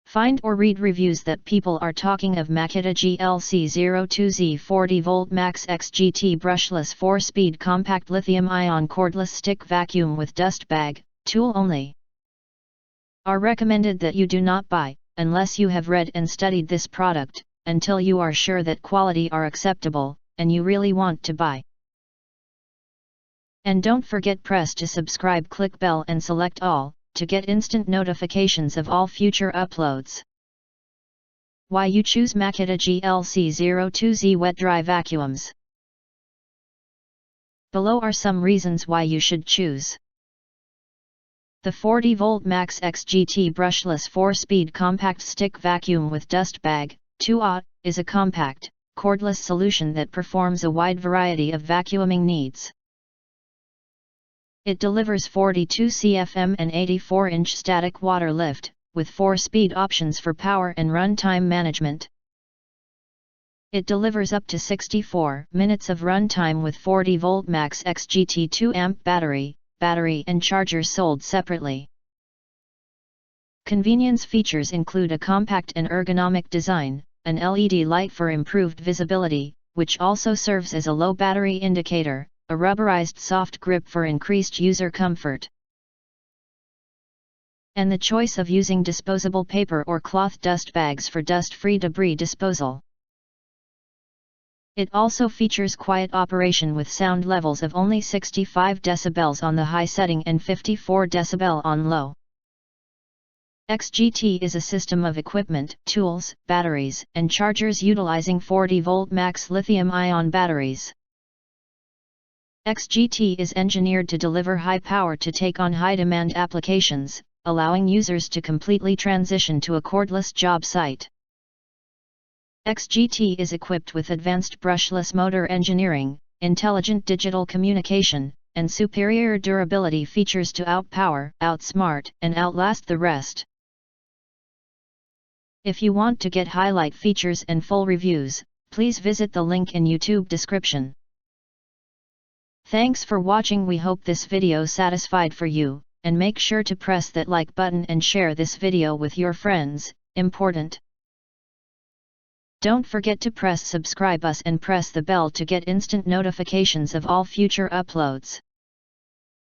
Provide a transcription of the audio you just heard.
Find or read reviews that people are talking of Makita GLC02Z 40V Max XGT Brushless 4-speed compact lithium-ion cordless stick vacuum with dust bag, tool only. Are recommended that you do not buy, unless you have read and studied this product, until you are sure that quality are acceptable, and you really want to buy. And don't forget press to subscribe, click bell and select all, to get instant notifications of all future uploads. Why you choose Makita GLC02Z wet dry vacuums. Below are some reasons why you should choose. The 40V Max XGT Brushless 4-speed compact stick vacuum with dust bag, 2A, is a compact, cordless solution that performs a wide variety of vacuuming needs. It delivers 42 CFM and 84-inch static water lift, with 4-speed options for power and runtime management. It delivers up to 64 minutes of runtime with 40V Max XGT 2A battery and charger sold separately. Convenience features include a compact and ergonomic design, an LED light for improved visibility, which also serves as a low battery indicator, a rubberized soft grip for increased user comfort, and the choice of using disposable paper or cloth dust bags for dust-free debris disposal. It also features quiet operation with sound levels of only 65 dB on the high setting and 54 dB on low. XGT is a system of equipment, tools, batteries, and chargers utilizing 40V Max lithium-ion batteries. XGT is engineered to deliver high power to take on high-demand applications, allowing users to completely transition to a cordless job site. XGT is equipped with advanced brushless motor engineering, intelligent digital communication, and superior durability features to outpower, outsmart, and outlast the rest. If you want to get highlight features and full reviews, please visit the link in YouTube description. Thanks for watching. We hope this video satisfied for you, and make sure to press that like button and share this video with your friends, important. Don't forget to press subscribe us and press the bell to get instant notifications of all future uploads.